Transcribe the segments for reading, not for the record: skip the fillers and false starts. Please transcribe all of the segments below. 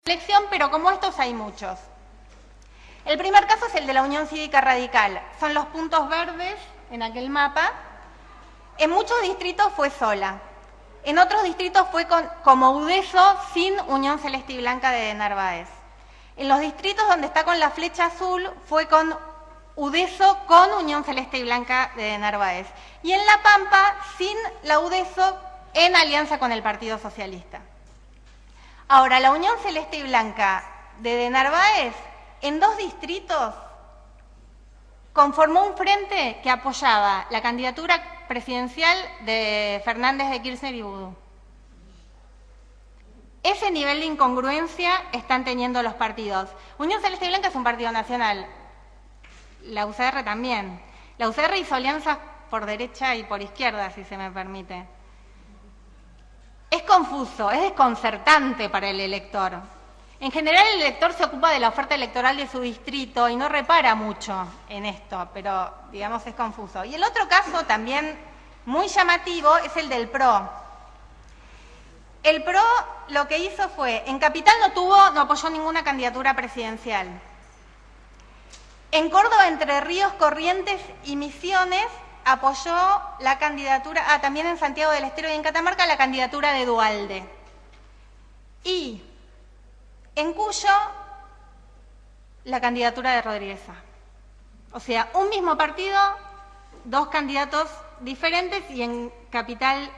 elección, pero como estos hay muchos. El primer caso es el de la Unión Cívica Radical. Son los puntos verdes en aquel mapa. En muchos distritos fue sola. En otros distritos fue como Udeso sin Unión Celeste y Blanca de Narváez. En los distritos donde está con la flecha azul fue con Udeso con Unión Celeste y Blanca de Narváez. Y en La Pampa sin la Udeso en alianza con el Partido Socialista. Ahora, la Unión Celeste y Blanca de Narváez, en 2 distritos, conformó un frente que apoyaba la candidatura presidencial de Fernández de Kirchner y Vudú. Ese nivel de incongruencia están teniendo los partidos. Unión Celeste y Blanca es un partido nacional, la UCR también. La UCR hizo alianzas por derecha y por izquierda, si se me permite. Es confuso, es desconcertante para el elector. En general el elector se ocupa de la oferta electoral de su distrito y no repara mucho en esto, pero digamos es confuso. Y el otro caso también muy llamativo es el del PRO. El PRO lo que hizo fue, en Capital no apoyó ninguna candidatura presidencial. En Córdoba, Entre Ríos, Corrientes y Misiones apoyó la candidatura, también en Santiago del Estero y en Catamarca, la candidatura de Duhalde. Y en Cuyo, la candidatura de Rodríguez Sá. O sea, un mismo partido, 2 candidatos diferentes y en Capital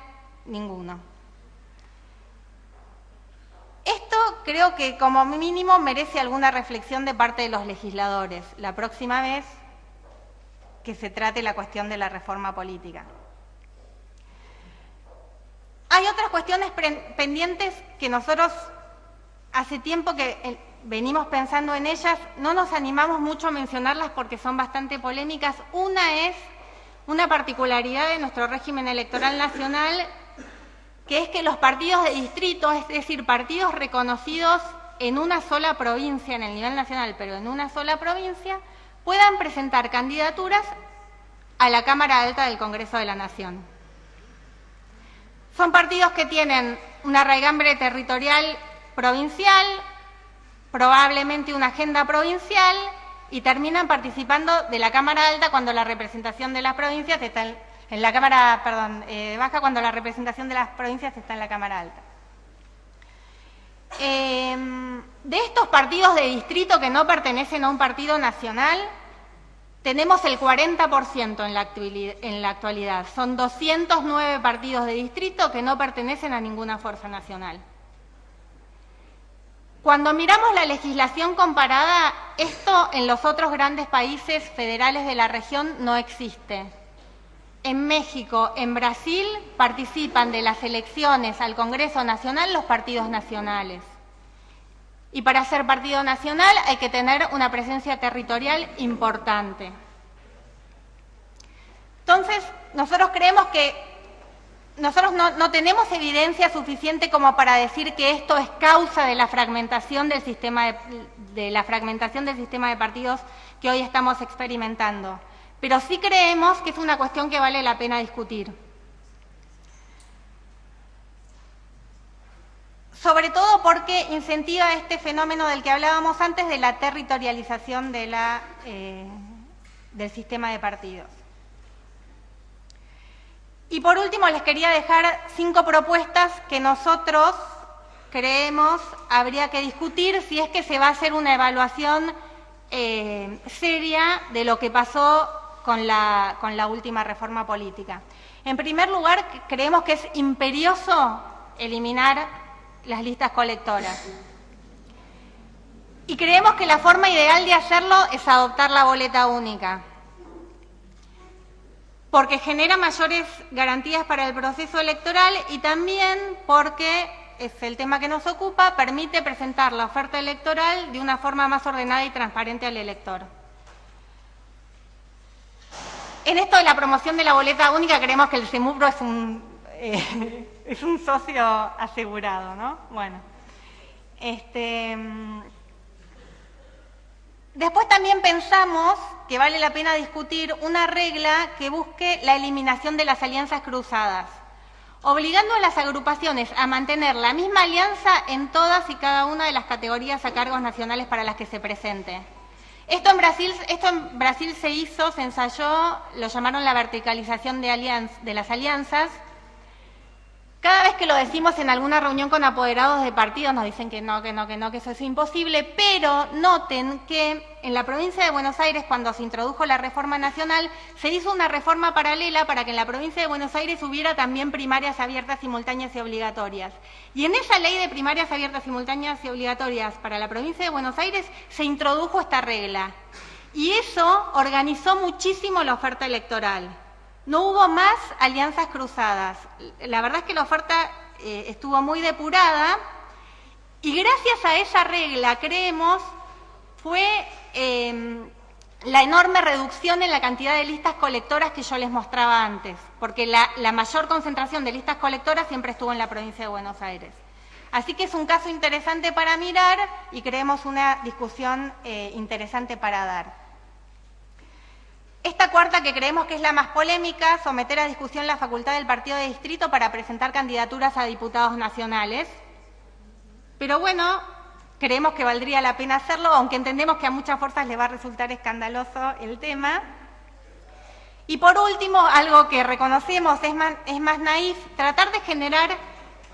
ninguno. Esto creo que como mínimo merece alguna reflexión de parte de los legisladores la próxima vez que se trate la cuestión de la reforma política. Hay otras cuestiones pendientes que nosotros hace tiempo que venimos pensando en ellas, no nos animamos mucho a mencionarlas porque son bastante polémicas. Una es una particularidad de nuestro régimen electoral nacional, que es que los partidos de distrito, es decir, partidos reconocidos en una sola provincia, en el nivel nacional, pero en una sola provincia, puedan presentar candidaturas a la Cámara Alta del Congreso de la Nación. Son partidos que tienen una raigambre territorial provincial, probablemente una agenda provincial, y terminan participando de la Cámara Alta cuando la representación de las provincias está en la Cámara, baja cuando la representación de las provincias está en la Cámara Alta. De estos partidos de distrito que no pertenecen a un partido nacional, tenemos el 40% en la actualidad. Son 209 partidos de distrito que no pertenecen a ninguna fuerza nacional. Cuando miramos la legislación comparada, esto en los otros grandes países federales de la región no existe. En México, en Brasil, participan de las elecciones al Congreso Nacional los partidos nacionales. Y para ser partido nacional hay que tener una presencia territorial importante. Entonces, nosotros creemos que nosotros no tenemos evidencia suficiente como para decir que esto es causa de la fragmentación del sistema de partidos que hoy estamos experimentando. Pero sí creemos que es una cuestión que vale la pena discutir. Sobre todo porque incentiva este fenómeno del que hablábamos antes de la territorialización de del sistema de partidos. Y por último les quería dejar 5 propuestas que nosotros creemos habría que discutir si es que se va a hacer una evaluación seria de lo que pasó con la última reforma política. En primer lugar, creemos que es imperioso eliminar las listas colectoras. Y creemos que la forma ideal de hacerlo es adoptar la boleta única, porque genera mayores garantías para el proceso electoral y también porque, es el tema que nos ocupa, permite presentar la oferta electoral de una forma más ordenada y transparente al elector. En esto de la promoción de la boleta única creemos que el CEMUPRO es un socio asegurado, ¿no? Bueno. Después también pensamos que vale la pena discutir una regla que busque la eliminación de las alianzas cruzadas. obligando a las agrupaciones a mantener la misma alianza en todas y cada una de las categorías a cargos nacionales para las que se presente. Esto en Brasil se hizo, se ensayó, lo llamaron la verticalización de las alianzas. Cada vez que lo decimos en alguna reunión con apoderados de partidos nos dicen que no, que eso es imposible, pero noten que en la provincia de Buenos Aires, cuando se introdujo la reforma nacional, se hizo una reforma paralela para que en la provincia de Buenos Aires hubiera también primarias abiertas, simultáneas y obligatorias. Y en esa ley de primarias abiertas, simultáneas y obligatorias para la provincia de Buenos Aires se introdujo esta regla. Y eso organizó muchísimo la oferta electoral. No hubo más alianzas cruzadas. La verdad es que la oferta estuvo muy depurada y gracias a esa regla, creemos, fue la enorme reducción en la cantidad de listas colectoras que yo les mostraba antes, porque la mayor concentración de listas colectoras siempre estuvo en la provincia de Buenos Aires. Así que es un caso interesante para mirar y creemos una discusión interesante para dar. Esta cuarta, que creemos que es la más polémica, someter a discusión la facultad del partido de distrito para presentar candidaturas a diputados nacionales. Pero bueno, creemos que valdría la pena hacerlo, aunque entendemos que a muchas fuerzas les va a resultar escandaloso el tema. Y por último, algo que reconocemos es más naif, tratar de generar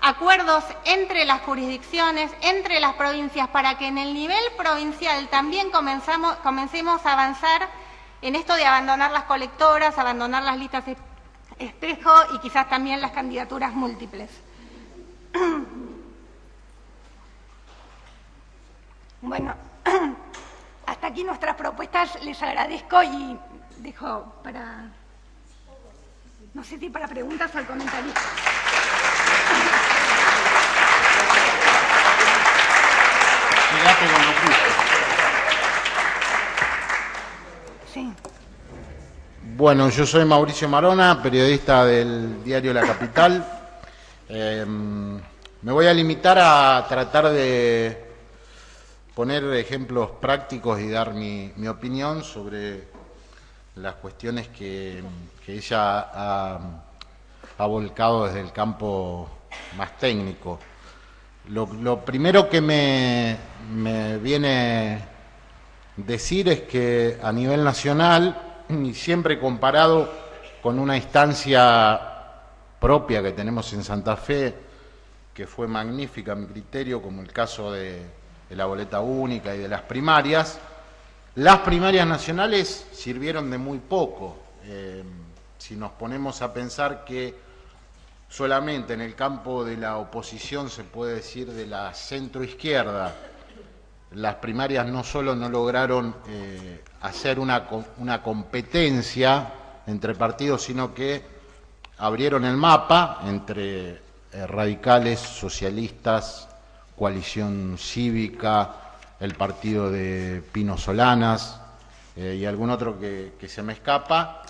acuerdos entre las jurisdicciones, entre las provincias, para que en el nivel provincial también comencemos a avanzar en esto de abandonar las colectoras, abandonar las listas espejo y quizás también las candidaturas múltiples. Bueno, hasta aquí nuestras propuestas, les agradezco y dejo para, no sé si para preguntas o al comentario. Quédate con lo justo. Sí. Bueno, yo soy Mauricio Marona, periodista del diario La Capital. Me voy a limitar a tratar de poner ejemplos prácticos y dar mi opinión sobre las cuestiones que ella ha volcado desde el campo más técnico. Lo primero que me viene decir es que a nivel nacional, y siempre comparado con una instancia propia que tenemos en Santa Fe, que fue magnífica a mi criterio, como el caso de la boleta única y de las primarias nacionales sirvieron de muy poco. Si nos ponemos a pensar que solamente en el campo de la oposición, se puede decir de la centroizquierda, las primarias no solo no lograron hacer una competencia entre partidos, sino que abrieron el mapa entre radicales, socialistas, coalición cívica, el partido de Pino Solanas y algún otro que se me escapa.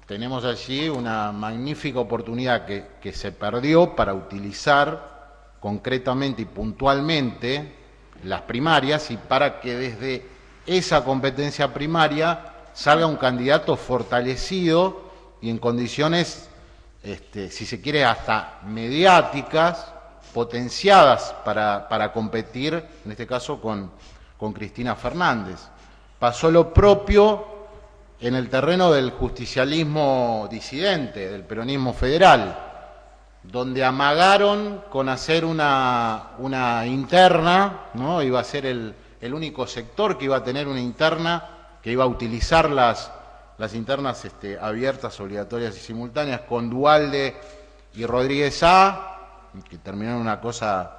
Tenemos allí una magnífica oportunidad que se perdió para utilizar concretamente y puntualmente las primarias y para que desde esa competencia primaria salga un candidato fortalecido y en condiciones, si se quiere, hasta mediáticas, potenciadas para competir, en este caso con Cristina Fernández. Pasó lo propio en el terreno del justicialismo disidente, del peronismo federal, donde amagaron con hacer una interna, ¿no? Iba a ser el único sector que iba a tener una interna, que iba a utilizar las internas abiertas, obligatorias y simultáneas, con Duhalde y Rodríguez A, que terminó en una cosa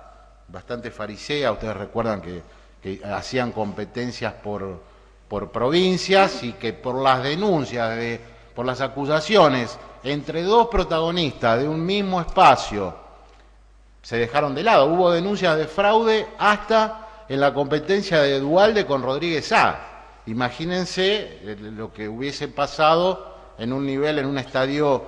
bastante farisea. Ustedes recuerdan que hacían competencias por provincias y que por las denuncias, por las acusaciones entre dos protagonistas de un mismo espacio, se dejaron de lado. Hubo denuncias de fraude hasta en la competencia de Duhalde con Rodríguez A. Imagínense lo que hubiese pasado en un nivel, en un estadio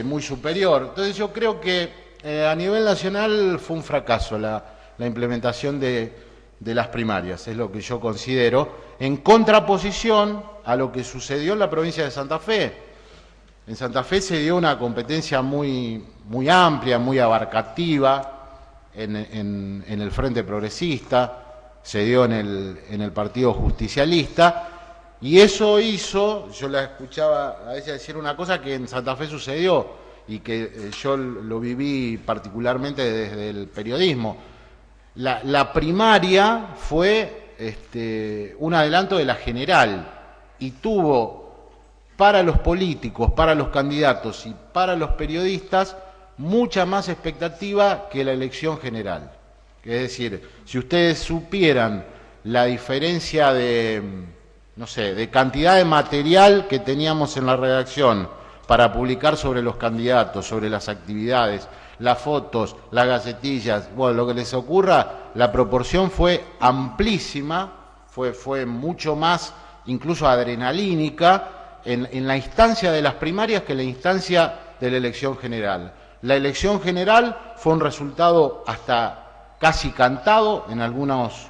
muy superior. Entonces yo creo que a nivel nacional fue un fracaso la implementación de las primarias, es lo que yo considero, en contraposición a lo que sucedió en la provincia de Santa Fe. En Santa Fe se dio una competencia muy, muy amplia, muy abarcativa en el Frente Progresista, se dio en el Partido Justicialista, y eso hizo, yo la escuchaba a ella decir una cosa que en Santa Fe sucedió y que yo lo viví particularmente desde el periodismo. La primaria fue un adelanto de la general y tuvo para los políticos, para los candidatos y para los periodistas mucha más expectativa que la elección general. Es decir, si ustedes supieran la diferencia de, no sé, de cantidad de material que teníamos en la redacción para publicar sobre los candidatos, sobre las actividades, las fotos, las gacetillas, bueno, lo que les ocurra, la proporción fue amplísima, fue mucho más, incluso adrenalínica, en la instancia de las primarias que en la instancia de la elección general. La elección general fue un resultado hasta casi cantado en algunos,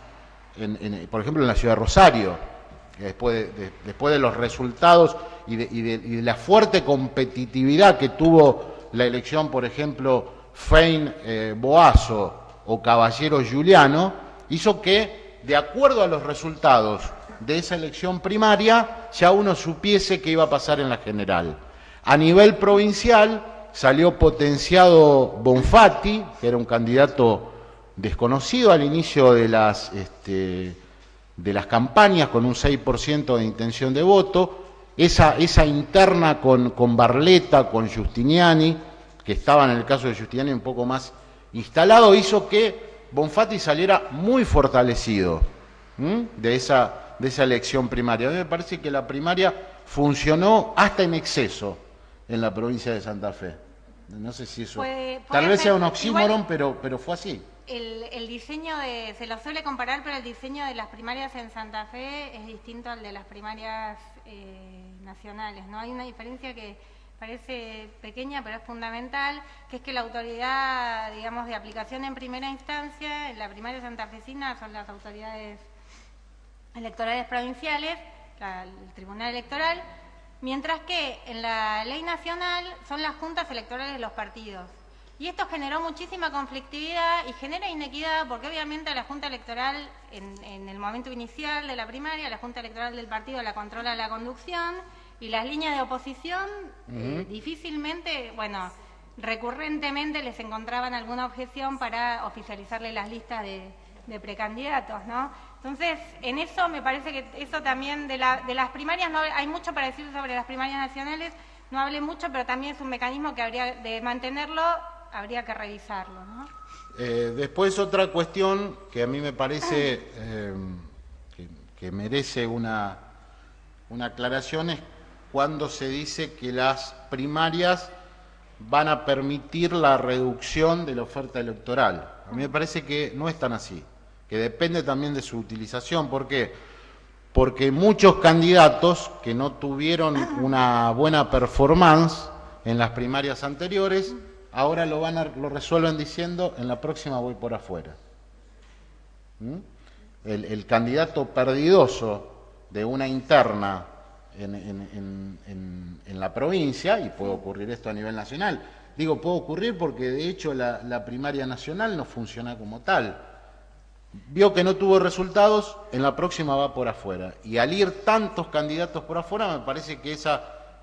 por ejemplo en la ciudad de Rosario, que después de los resultados y de la fuerte competitividad que tuvo la elección, por ejemplo, Fein-Boazo o Caballero-Giuliano, hizo que, de acuerdo a los resultados de esa elección primaria, ya uno supiese qué iba a pasar en la general. A nivel provincial salió potenciado Bonfatti, que era un candidato desconocido al inicio de las campañas, con un 6% de intención de voto. Esa interna con Barletta, con Giustiniani, que estaba en el caso de Giustiniani un poco más instalado, hizo que Bonfatti saliera muy fortalecido de esa elección primaria. A mí me parece que la primaria funcionó hasta en exceso en la provincia de Santa Fe. No sé si eso tal vez sea un oxímoron, pero fue así. El diseño se lo suele comparar, pero el diseño de las primarias en Santa Fe es distinto al de las primarias nacionales, ¿no? Hay una diferencia que parece pequeña, pero es fundamental, que es que la autoridad, digamos, de aplicación en primera instancia en la primaria santafesina son las autoridades electorales provinciales, el Tribunal Electoral, mientras que en la ley nacional son las juntas electorales de los partidos. Y esto generó muchísima conflictividad y genera inequidad porque obviamente a la Junta Electoral, en el momento inicial de la primaria, la Junta Electoral del partido la controla la conducción y las líneas de oposición difícilmente, bueno, recurrentemente les encontraban alguna objeción para oficializarle las listas de precandidatos, ¿no? Entonces, en eso me parece que eso también de las primarias, no hay mucho para decir sobre las primarias nacionales, no hablé mucho, pero también es un mecanismo que habría de mantenerlo, habría que revisarlo, ¿no? Después otra cuestión que a mí me parece que merece una aclaración es cuando se dice que las primarias van a permitir la reducción de la oferta electoral. A mí me parece que no es tan así, que depende también de su utilización. ¿Por qué? Porque muchos candidatos que no tuvieron una buena performance en las primarias anteriores, ahora lo resuelven diciendo, en la próxima voy por afuera. El candidato perdidoso de una interna en la provincia, y puede ocurrir esto a nivel nacional, digo puede ocurrir porque de hecho la primaria nacional no funciona como tal, vio que no tuvo resultados, en la próxima va por afuera, y al ir tantos candidatos por afuera me parece que esa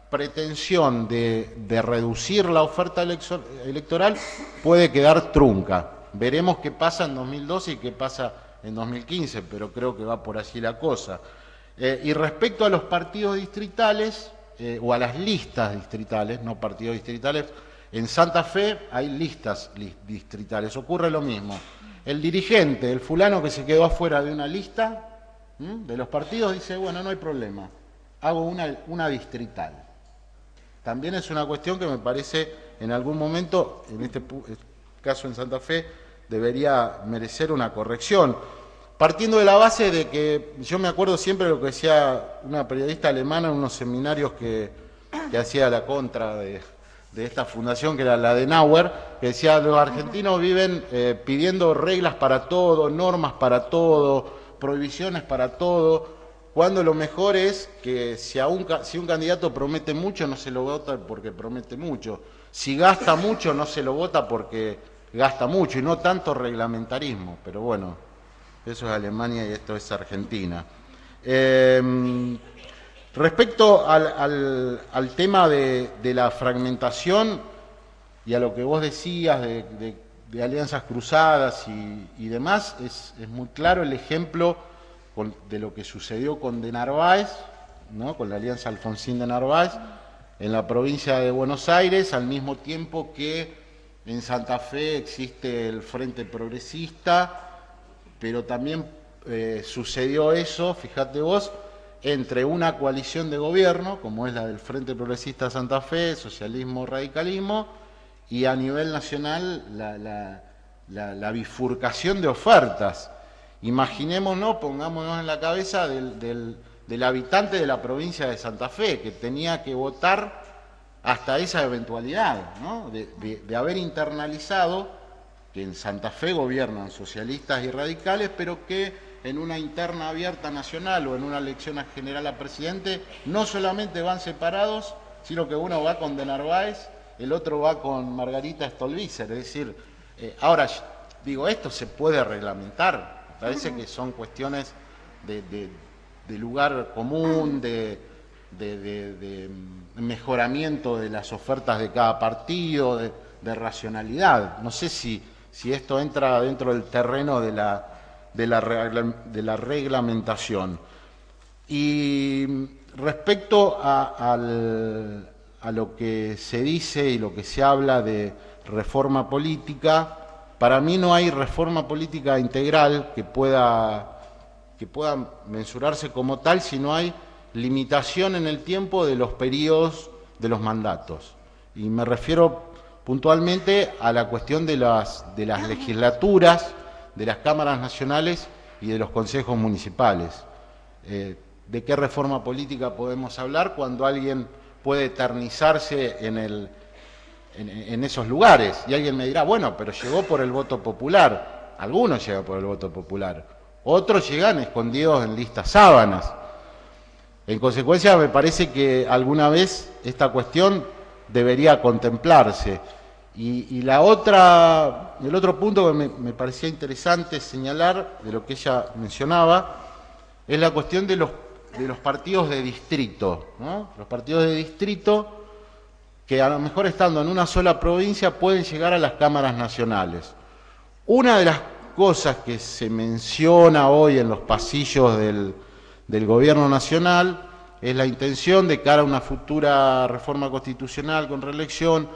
pretensión de reducir la oferta electoral puede quedar trunca. Veremos qué pasa en 2012 y qué pasa en 2015, pero creo que va por allí la cosa. Y respecto a los partidos distritales, o a las listas distritales, no partidos distritales, en Santa Fe hay listas distritales, ocurre lo mismo. El dirigente, el fulano que se quedó afuera de una lista de los partidos, dice, bueno, no hay problema, hago una distrital. También es una cuestión que me parece, en algún momento, en este caso en Santa Fe, debería merecer una corrección. Partiendo de la base de que, yo me acuerdo siempre lo que decía una periodista alemana en unos seminarios que hacía la contra de esta fundación, que era la de Nauer, que decía, los argentinos viven pidiendo reglas para todo, normas para todo, prohibiciones para todo, cuando lo mejor es que si un candidato promete mucho, no se lo vota porque promete mucho. Si gasta mucho, no se lo vota porque gasta mucho, y no tanto reglamentarismo. Pero bueno, eso es Alemania y esto es Argentina. Respecto al tema de la fragmentación y a lo que vos decías de alianzas cruzadas y demás, es muy claro el ejemplo de lo que sucedió con de Narváez, ¿no? Con la alianza Alfonsín de Narváez en la provincia de Buenos Aires, al mismo tiempo que en Santa Fe existe el Frente Progresista, pero también sucedió eso, fíjate vos, entre una coalición de gobierno, como es la del Frente Progresista de Santa Fe, socialismo, radicalismo, y a nivel nacional la bifurcación de ofertas. Imaginémonos, pongámonos en la cabeza del habitante de la provincia de Santa Fe, que tenía que votar hasta esa eventualidad, ¿no? de haber internalizado que en Santa Fe gobiernan socialistas y radicales, pero que en una interna abierta nacional o en una elección general a presidente no solamente van separados, sino que uno va con de Narváez, el otro va con Margarita Stolbizer. Es decir, ahora digo, esto se puede reglamentar. Parece que son cuestiones de lugar común, de mejoramiento de las ofertas de cada partido, de racionalidad. No sé si esto entra dentro del terreno de la reglamentación. Y respecto a lo que se dice y lo que se habla de reforma política, para mí no hay reforma política integral que pueda mensurarse como tal si no hay limitación en el tiempo de los periodos de los mandatos. Y me refiero puntualmente a la cuestión de las legislaturas, de las cámaras nacionales y de los consejos municipales. ¿De qué reforma política podemos hablar cuando alguien puede eternizarse en esos lugares? Y alguien me dirá, bueno, pero llegó por el voto popular. Algunos llegan por el voto popular, otros llegan escondidos en listas sábanas. En consecuencia, me parece que alguna vez esta cuestión debería contemplarse. Y el otro punto que me parecía interesante señalar, de lo que ella mencionaba, es la cuestión de los partidos de distrito, ¿no? Los partidos de distrito que a lo mejor estando en una sola provincia pueden llegar a las cámaras nacionales. Una de las cosas que se menciona hoy en los pasillos del gobierno nacional es la intención de cara a una futura reforma constitucional con reelección,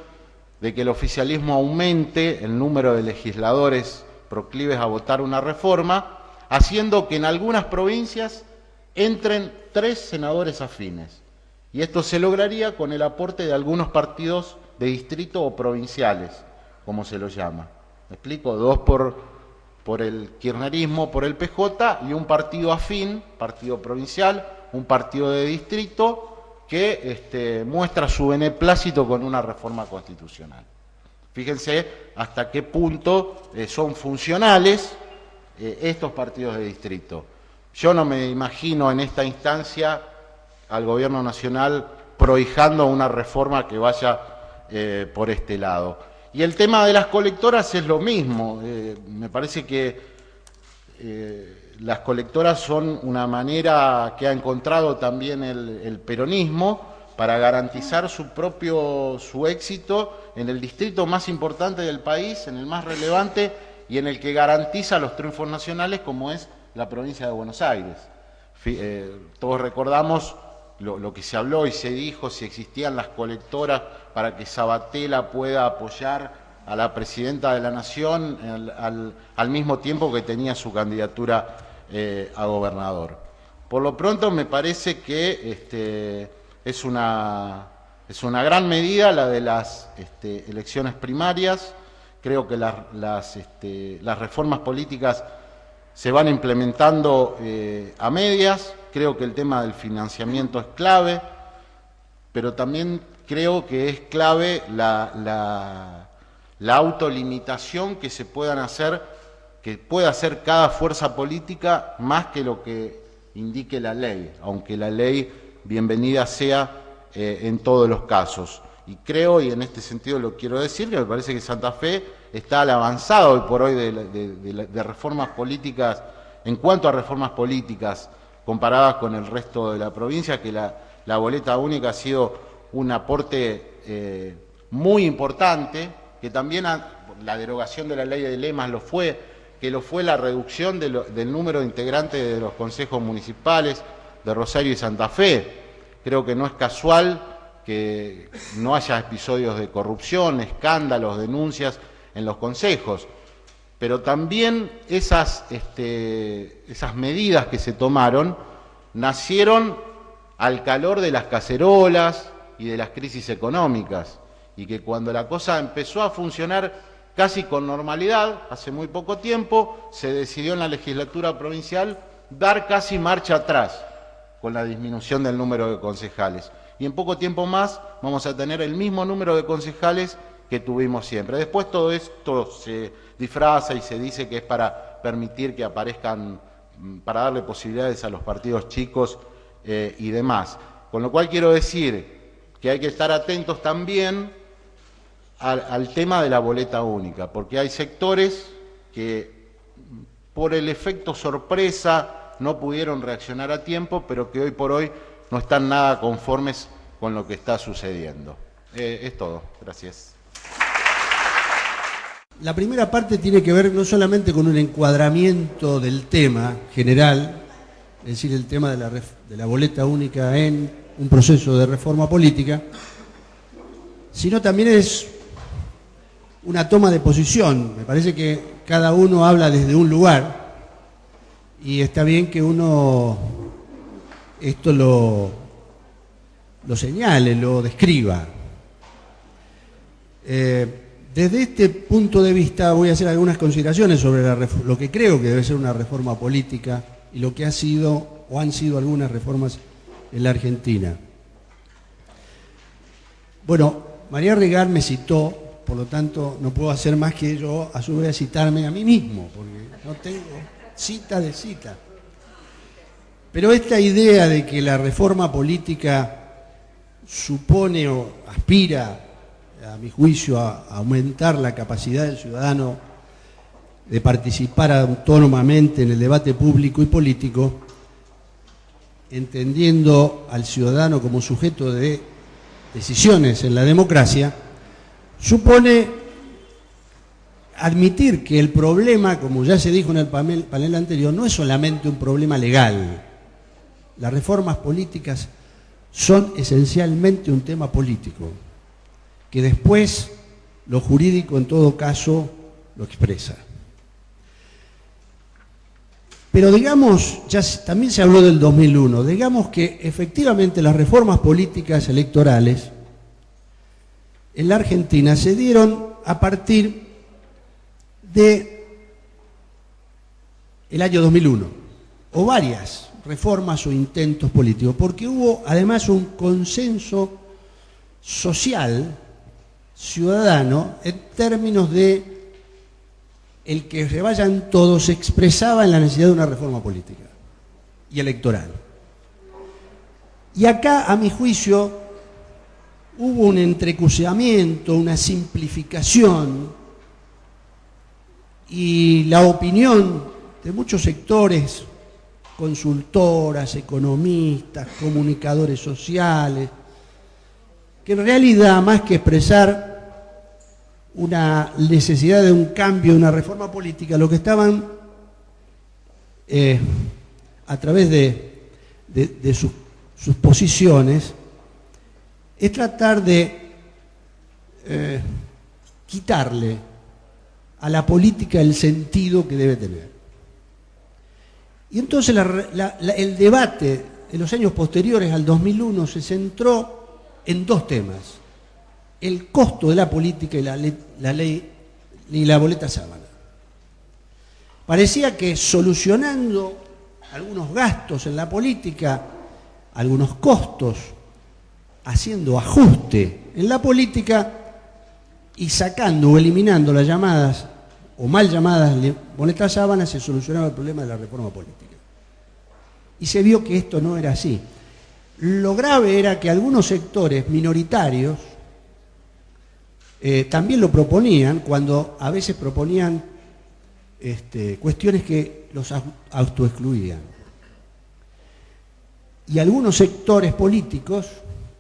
de que el oficialismo aumente el número de legisladores proclives a votar una reforma, haciendo que en algunas provincias entren 3 senadores afines. Y esto se lograría con el aporte de algunos partidos de distrito o provinciales, como se los llama. ¿Me explico? 2 por el kirchnerismo, por el PJ, y un partido afín, partido provincial, un partido de distrito, que muestra su beneplácito con una reforma constitucional. Fíjense hasta qué punto son funcionales estos partidos de distrito. Yo no me imagino en esta instancia al gobierno nacional prohijando una reforma que vaya por este lado. Y el tema de las colectoras es lo mismo. Me parece que las colectoras son una manera que ha encontrado también el peronismo para garantizar su éxito en el distrito más importante del país, en el más relevante y en el que garantiza los triunfos nacionales, como es la provincia de Buenos Aires. Todos recordamos lo que se habló y se dijo, si existían las colectoras para que Sabatella pueda apoyar a la presidenta de la Nación al mismo tiempo que tenía su candidatura a gobernador. Por lo pronto me parece que es una gran medida la de las elecciones primarias. Creo que las reformas políticas se van implementando a medias. Creo que el tema del financiamiento es clave, pero también creo que es clave la autolimitación que pueda hacer cada fuerza política, más que lo que indique la ley, aunque la ley bienvenida sea en todos los casos. Y creo, y en este sentido lo quiero decir, que me parece que Santa Fe está al avanzado hoy por hoy de reformas políticas, en cuanto a reformas políticas comparadas con el resto de la provincia, que la boleta única ha sido un aporte muy importante, que también la derogación de la ley de lemas lo fue, que lo fue la reducción del número de integrantes de los consejos municipales de Rosario y Santa Fe. Creo que no es casual que no haya episodios de corrupción, escándalos, denuncias en los consejos, pero también esas medidas que se tomaron nacieron al calor de las cacerolas y de las crisis económicas, y que cuando la cosa empezó a funcionar casi con normalidad, hace muy poco tiempo, se decidió en la legislatura provincial dar casi marcha atrás con la disminución del número de concejales. Y en poco tiempo más vamos a tener el mismo número de concejales que tuvimos siempre. Después todo esto se disfraza y se dice que es para permitir que aparezcan, para darle posibilidades a los partidos chicos y demás. Con lo cual quiero decir que hay que estar atentos también al tema de la boleta única, porque hay sectores que por el efecto sorpresa no pudieron reaccionar a tiempo, pero que hoy por hoy no están nada conformes con lo que está sucediendo. Es todo. Gracias. La primera parte tiene que ver no solamente con un encuadramiento del tema general, es decir, el tema de la boleta única en un proceso de reforma política, sino también es una toma de posición. Me parece que cada uno habla desde un lugar y está bien que uno esto lo señale, lo describa. Desde este punto de vista voy a hacer algunas consideraciones sobre lo que creo que debe ser una reforma política y lo que ha sido o han sido algunas reformas en la Argentina. Bueno, María Regar me citó, por lo tanto no puedo hacer más que yo a su vez citarme a mí mismo, porque no tengo cita de cita. Pero esta idea de que la reforma política supone o aspira, a mi juicio, a aumentar la capacidad del ciudadano de participar autónomamente en el debate público y político, entendiendo al ciudadano como sujeto de decisiones en la democracia, supone admitir que el problema, como ya se dijo en el panel anterior, no es solamente un problema legal. Las reformas políticas son esencialmente un tema político, que después lo jurídico en todo caso lo expresa. Pero digamos, ya también se habló del 2001, digamos que efectivamente las reformas políticas electorales en la Argentina se dieron a partir de el año 2001, o varias reformas o intentos políticos, porque hubo además un consenso social, ciudadano, en términos de el que se vayan todos se expresaba en la necesidad de una reforma política y electoral. Y acá, a mi juicio, hubo un entrecruzamiento, una simplificación, y la opinión de muchos sectores, consultoras, economistas, comunicadores sociales, que en realidad, más que expresar una necesidad de un cambio, de una reforma política, lo que estaban a través de sus posiciones es tratar de quitarle a la política el sentido que debe tener. Y entonces el debate en los años posteriores al 2001 se centró en dos temas: el costo de la política y la ley y la boleta sábana. Parecía que solucionando algunos gastos en la política, algunos costos, haciendo ajuste en la política y sacando o eliminando las llamadas o mal llamadas boletas sábanas, se solucionaba el problema de la reforma política. y se vio que esto no era así. Lo grave era que algunos sectores minoritarios también lo proponían, cuando a veces proponían cuestiones que los autoexcluían. Y algunos sectores políticos,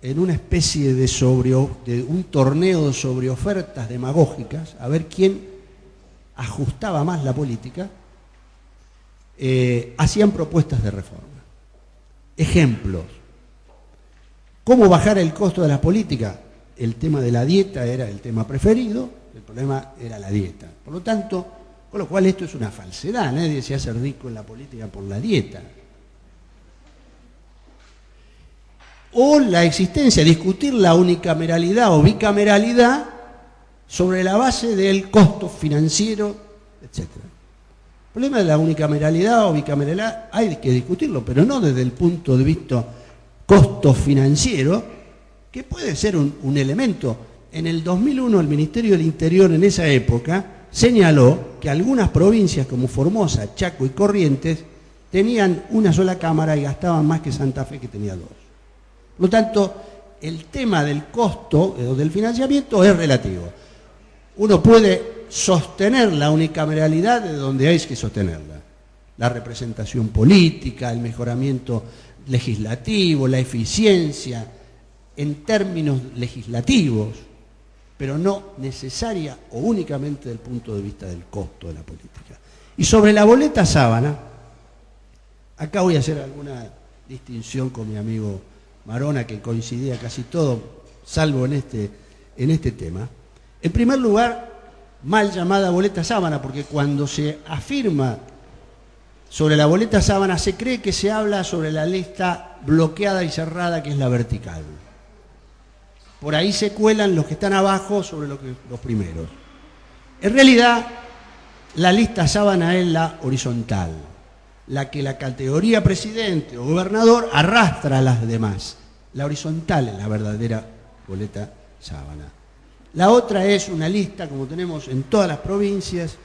en una especie de un torneo sobre ofertas demagógicas, a ver quién ajustaba más la política, hacían propuestas de reforma. Ejemplos. ¿Cómo bajar el costo de la política? El tema de la dieta era el tema preferido, el problema era la dieta. Por lo tanto, con lo cual esto es una falsedad, nadie se hace rico en la política por la dieta. O la existencia, discutir la unicameralidad o bicameralidad sobre la base del costo financiero, etc. El problema de la unicameralidad o bicameralidad hay que discutirlo, pero no desde el punto de vista costo financiero, que puede ser un elemento. En el 2001 el Ministerio del Interior en esa época señaló que algunas provincias como Formosa, Chaco y Corrientes tenían una sola cámara y gastaban más que Santa Fe, que tenía dos. Por lo tanto, el tema del costo o del financiamiento es relativo. Uno puede sostener la unicameralidad de donde hay que sostenerla. La representación política, el mejoramiento legislativo, la eficiencia en términos legislativos, pero no necesaria o únicamente desde el punto de vista del costo de la política. Y sobre la boleta sábana, acá voy a hacer alguna distinción con mi amigo Marona, que coincidía casi todo, salvo en este tema. En primer lugar, mal llamada boleta sábana, porque cuando se afirma sobre la boleta sábana se cree que se habla sobre la lista bloqueada y cerrada, que es la vertical. Por ahí se cuelan los que están abajo sobre los primeros. En realidad, la lista sábana es la horizontal, la que la categoría presidente o gobernador arrastra a las demás. La horizontal es la verdadera boleta sábana. La otra es una lista, como tenemos en todas las provincias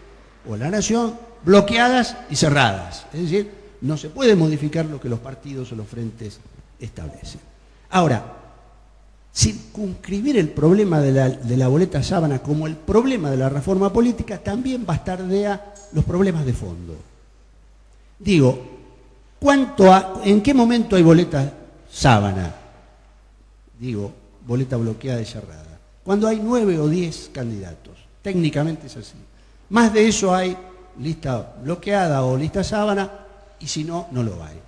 o la nación, bloqueadas y cerradas. Es decir, no se puede modificar lo que los partidos o los frentes establecen. Ahora, circunscribir el problema de la boleta sábana como el problema de la reforma política también bastardea los problemas de fondo. Digo, ¿en qué momento hay boleta sábana? Digo, boleta bloqueada y cerrada. Cuando hay 9 o 10 candidatos. Técnicamente es así. Más de eso hay lista bloqueada o lista sábana, y si no, no lo hay.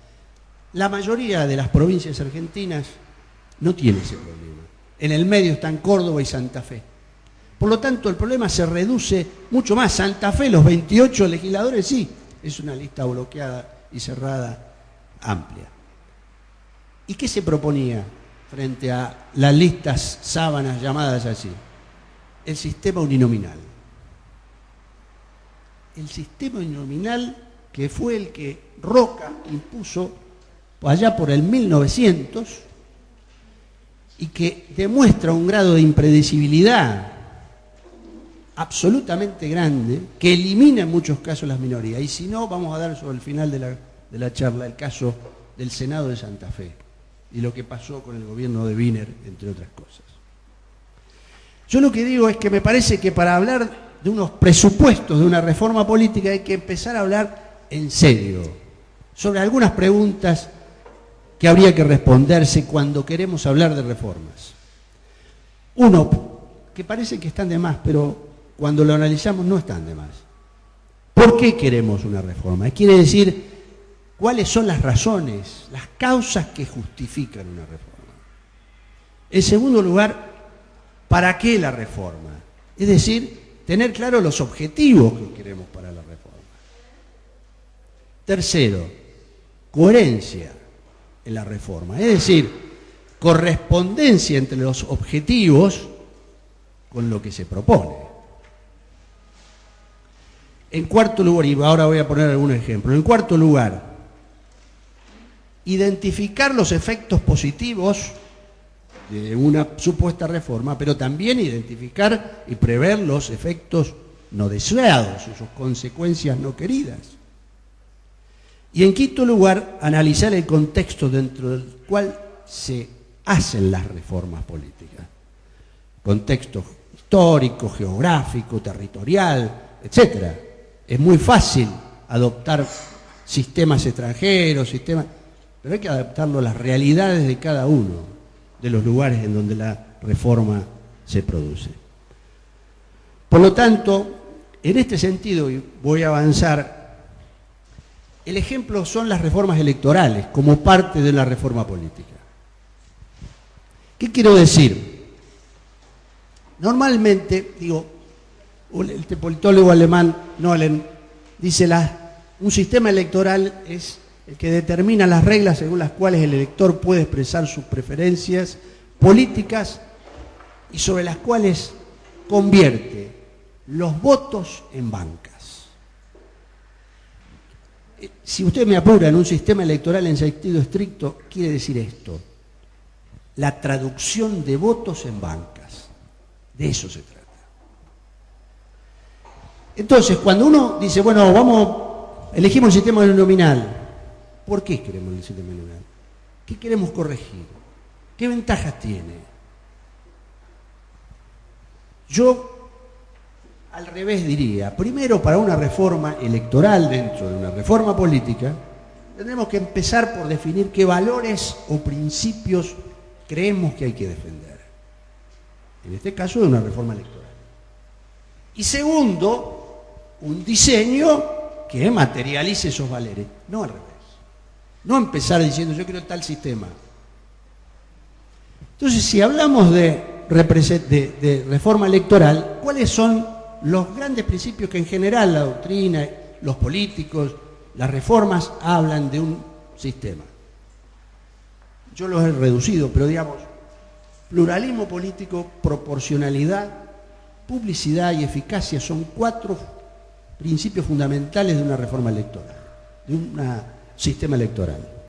La mayoría de las provincias argentinas no tiene ese problema. En el medio están Córdoba y Santa Fe. Por lo tanto, el problema se reduce mucho más. Santa Fe, los 28 legisladores, sí, es una lista bloqueada y cerrada amplia. ¿Y qué se proponía frente a las listas sábanas llamadas así? El sistema uninominal. El sistema uninominal, que fue el que Roca impuso allá por el 1900 y que demuestra un grado de impredecibilidad absolutamente grande, que elimina en muchos casos las minorías. Y si no, vamos a dar sobre el final de la charla el caso del Senado de Santa Fe y lo que pasó con el gobierno de Wiener, entre otras cosas. Yo lo que digo es que me parece que para hablar de unos presupuestos de una reforma política hay que empezar a hablar en serio sobre algunas preguntas que habría que responderse cuando queremos hablar de reformas. Uno, que parece que están de más, pero cuando lo analizamos no están de más. ¿Por qué queremos una reforma? Quiere decir, ¿cuáles son las razones, las causas que justifican una reforma? En segundo lugar, ¿para qué la reforma? Es decir, tener claro los objetivos que queremos para la reforma. Tercero, coherencia en la reforma, es decir, correspondencia entre los objetivos con lo que se propone. En cuarto lugar, y ahora voy a poner algunos ejemplos, en cuarto lugar, identificar los efectos positivos de una supuesta reforma, pero también identificar y prever los efectos no deseados, sus consecuencias no queridas. Y en quinto lugar, analizar el contexto dentro del cual se hacen las reformas políticas. Contexto histórico, geográfico, territorial, etc. Es muy fácil adoptar sistemas extranjeros, pero hay que adaptarlo a las realidades de cada uno de los lugares en donde la reforma se produce. Por lo tanto, en este sentido, y voy a avanzar, el ejemplo son las reformas electorales como parte de la reforma política. ¿Qué quiero decir? Normalmente, el politólogo alemán Nolen dice un sistema electoral es el que determina las reglas según las cuales el elector puede expresar sus preferencias políticas y sobre las cuales convierte los votos en bancas. Si usted me apura, en un sistema electoral en sentido estricto, quiere decir esto: la traducción de votos en bancas. De eso se trata. Entonces, cuando uno dice, bueno, elegimos el sistema uninominal, ¿por qué queremos el sistema uninominal? ¿Qué queremos corregir? ¿Qué ventajas tiene? Yo, al revés, diría, primero, para una reforma electoral dentro de una reforma política, tendremos que empezar por definir qué valores o principios creemos que hay que defender. En este caso, de una reforma electoral. Y segundo, un diseño que materialice esos valores. No al revés. No empezar diciendo yo quiero tal sistema. Entonces, si hablamos de reforma electoral, ¿cuáles son los grandes principios que en general la doctrina, los políticos, las reformas hablan de un sistema? Yo los he reducido, pero digamos, pluralismo político, proporcionalidad, publicidad y eficacia son 4 principios fundamentales de una reforma electoral, de un sistema electoral.